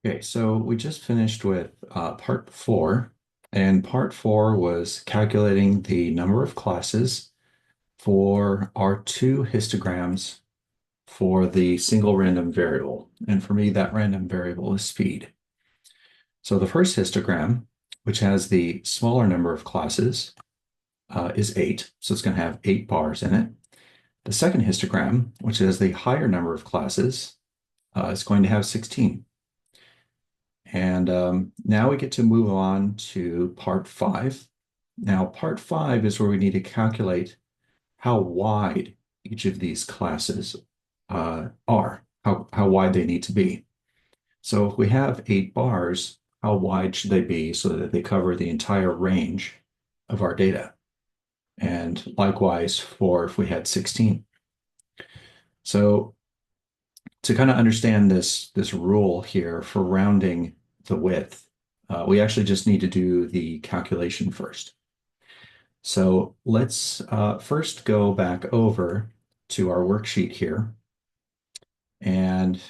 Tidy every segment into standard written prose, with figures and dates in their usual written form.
Okay, so we just finished with part four, and part four was calculating the number of classes for our two histograms for the single random variable. And for me, that random variable is speed. So the first histogram, which has the smaller number of classes, is 8. So it's going to have 8 bars in it. The second histogram, which has the higher number of classes, is going to have 16. And now we get to move on to part five. Now, part five is where we need to calculate how wide each of these classes are, how wide they need to be. So if we have 8 bars, how wide should they be so that they cover the entire range of our data? And likewise for if we had 16. So to kind of understand this rule here for rounding the width, we actually just need to do the calculation first. So let's first go back over to our worksheet here. And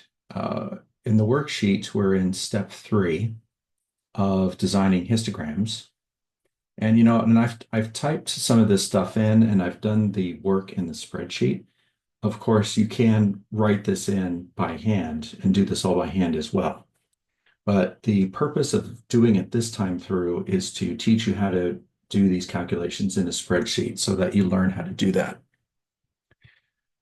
in the worksheet, we're in step 3 of designing histograms. And and I've typed some of this stuff in and I've done the work in the spreadsheet. Of course, you can write this in by hand and do this all by hand as well. But the purpose of doing it this time through is to teach you how to do these calculations in a spreadsheet so that you learn how to do that.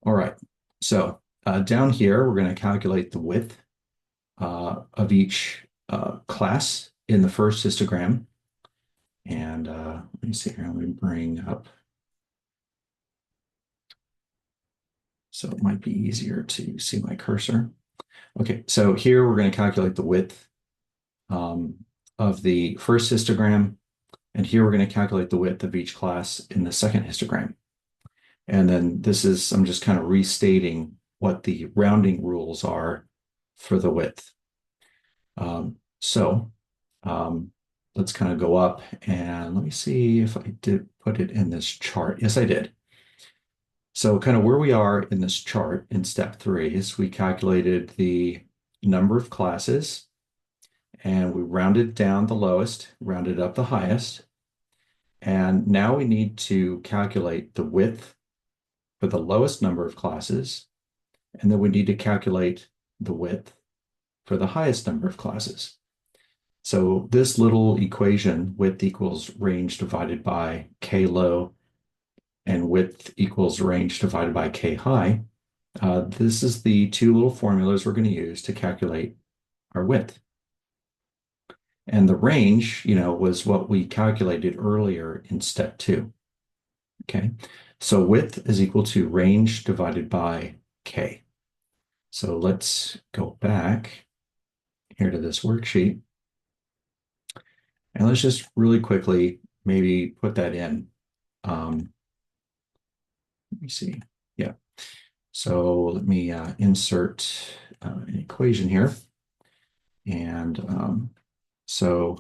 All right, so down here, we're going to calculate the width of each class in the first histogram. And let me see here, let me bring up. So it might be easier to see my cursor. Okay, so here we're going to calculate the width um, of the first histogram. And here we're going to calculate the width of each class in the second histogram. And then I'm just kind of restating what the rounding rules are for the width. So let's kind of go up and let me see if I did put it in this chart. Yes, I did. So kind of where we are in this chart in step 3 is we calculated the number of classes and we rounded down the lowest, rounded up the highest. And now we need to calculate the width for the lowest number of classes. And then we need to calculate the width for the highest number of classes. So this little equation, width equals range divided by k low and width equals range divided by k high, this is the two little formulas we're going to use to calculate our width. And the range, was what we calculated earlier in step 2. Okay, so width is equal to range divided by k. So let's go back here to this worksheet. And let's just really quickly maybe put that in. Let me see. Yeah. So let me insert an equation here. And so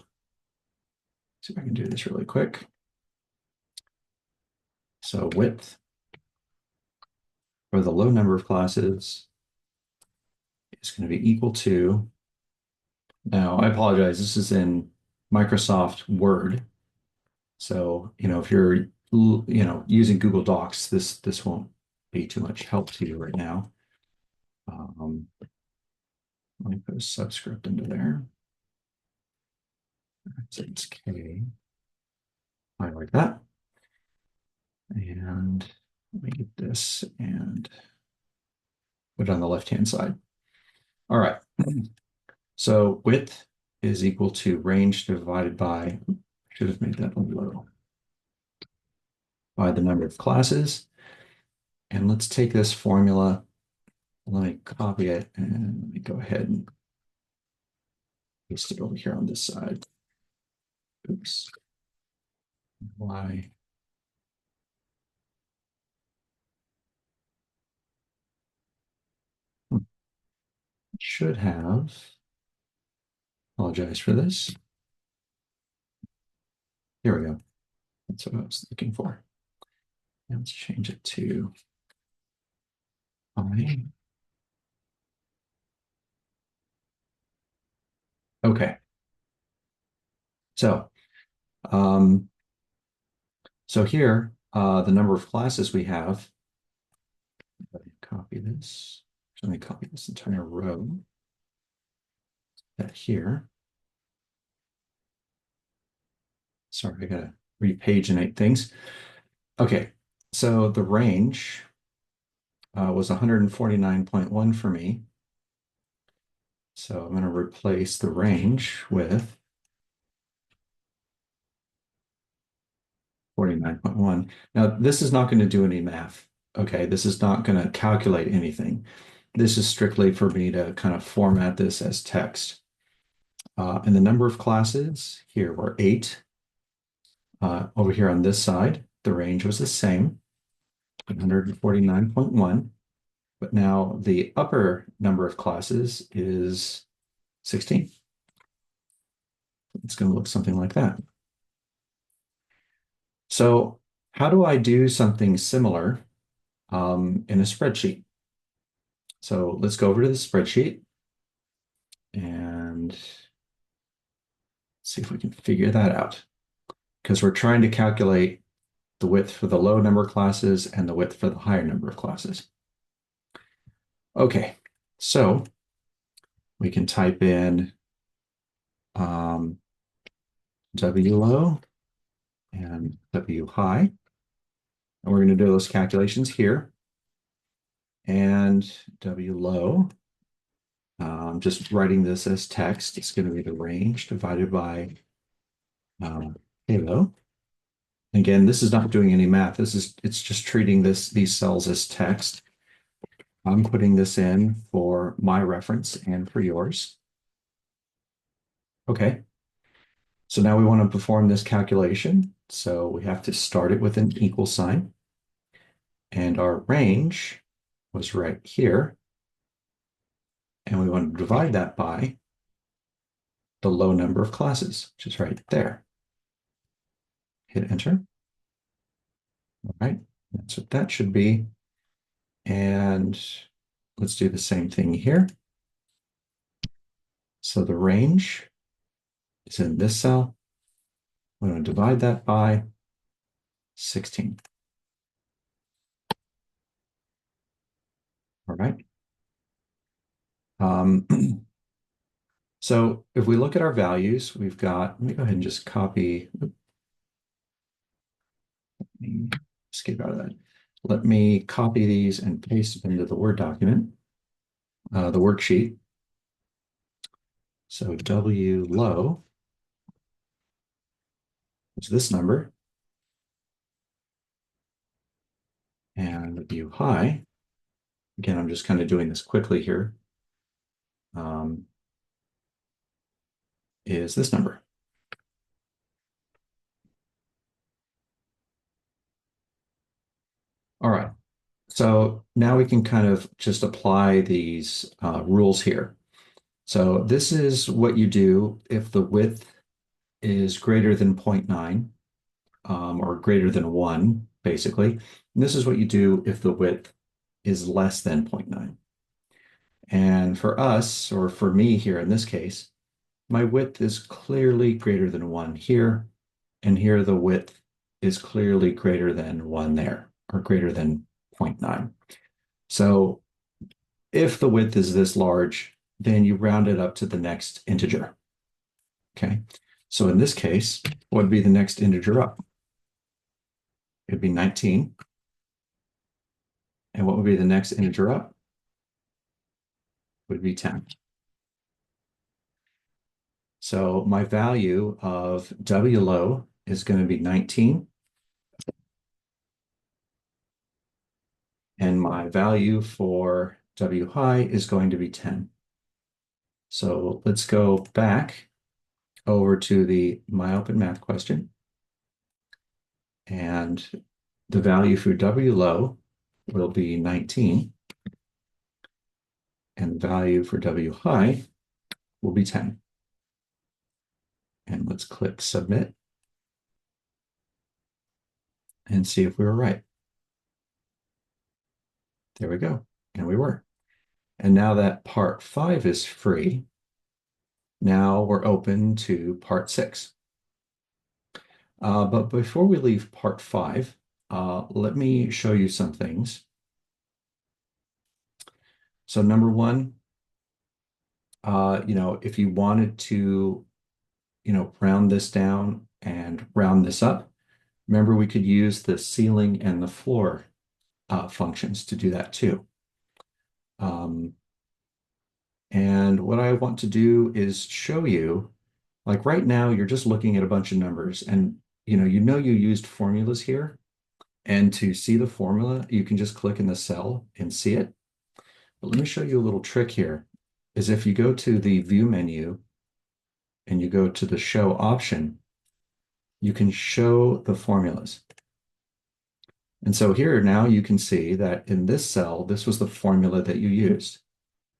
see if I can do this really quick. So width for the low number of classes is going to be equal to, now I apologize, this is in Microsoft Word. So, if you're, using Google Docs, this won't be too much help to you right now. Let me put a subscript into there. So it's K. I like that. And let me get this and put it on the left-hand side. All right. So width is equal to range divided by, should have made that low, by the number of classes. And let's take this formula, let me copy it, and let me go ahead and paste it over here on this side. Oops. Why? Should have. Apologize for this. Here we go. That's what I was looking for. And let's change it to I. Okay. So, um, so here, the number of classes we have, let me copy this. Let me copy this entire row. That here. Sorry, I gotta repaginate things. Okay, so the range was 149.1 for me. So I'm going to replace the range with 49.1. Now, this is not going to do any math. Okay, this is not going to calculate anything. This is strictly for me to kind of format this as text. And the number of classes here were 8. Over here on this side, the range was the same, 149.1. But now the upper number of classes is 16. It's going to look something like that. So how do I do something similar in a spreadsheet? So let's go over to the spreadsheet and see if we can figure that out. Because we're trying to calculate the width for the low number of classes and the width for the higher number of classes. Okay, so we can type in W low and W high. And we're going to do those calculations here. And W low, just writing this as text, it's going to be the range divided by halo. Again, this is not doing any math. It's just treating these cells as text. I'm putting this in for my reference and for yours. Okay. So now we want to perform this calculation. So we have to start it with an equal sign. And our range was right here. And we want to divide that by the low number of classes, which is right there. Hit enter. All right, that's what that should be. And let's do the same thing here. So the range is in this cell. We're going to divide that by 16. All right. So if we look at our values, we've got, let me go ahead and just copy, skip out of that. Let me copy these and paste them into the Word document, the worksheet. So W low is this number, and W high, again, I'm just kind of doing this quickly here, is this number. All right. So now we can kind of just apply these rules here. So this is what you do if the width is greater than 0.9 or greater than 1, basically. And this is what you do if the width is less than 0.9. And for us, or for me here in this case, my width is clearly greater than 1 here, and here the width is clearly greater than 1 there, or greater than 0.9. So if the width is this large, then you round it up to the next integer. Okay, so in this case, what would be the next integer up? It'd be 19. And what would be the next integer up? Would be 10. So my value of W low is going to be 19. And my value for W high is going to be 10. So let's go back over to the My Open Math question. And the value for W low will be 19. And the value for W high will be 10. And let's click Submit and see if we were right. There we go. And we were. And now that part 5 is free, Now we're open to part 6. But before we leave part 5, let me show you some things. So number one, if you wanted to, round this down and round this up, remember we could use the ceiling and the floor functions to do that too. Um, and what I want to do is show you, like right now, you're just looking at a bunch of numbers and you used formulas here. And to see the formula, you can just click in the cell and see it. But let me show you a little trick here, is if you go to the view menu and you go to the show option, you can show the formulas. And so here now you can see that in this cell, this was the formula that you used.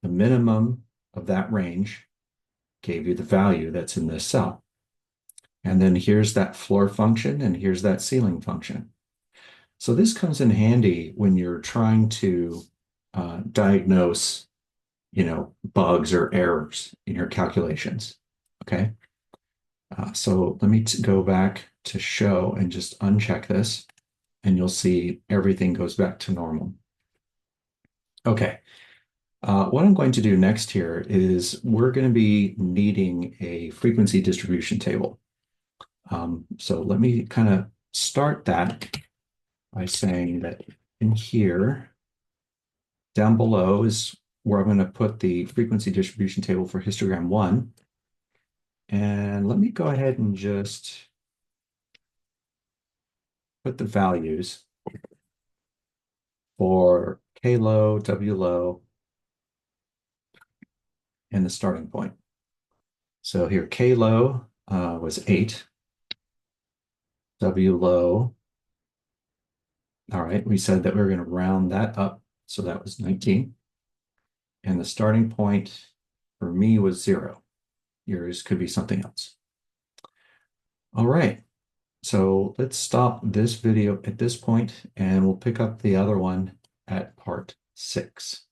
The minimum of that range gave you the value that's in this cell. And then here's that floor function and here's that ceiling function. So this comes in handy when you're trying to diagnose, bugs or errors in your calculations. Okay. So let me go back to show and just uncheck this, and you'll see everything goes back to normal. Okay. What I'm going to do next here is we're going to be needing a frequency distribution table. So let me kind of start that by saying that in here, down below is where I'm going to put the frequency distribution table for histogram 1. And let me go ahead and just put the values for K low, W low, and the starting point. So here, K low was 8. W low, all right, we said that we were going to round that up. So that was 19. And the starting point for me was 0. Yours could be something else. All right. So let's stop this video at this point and we'll pick up the other one at part 6.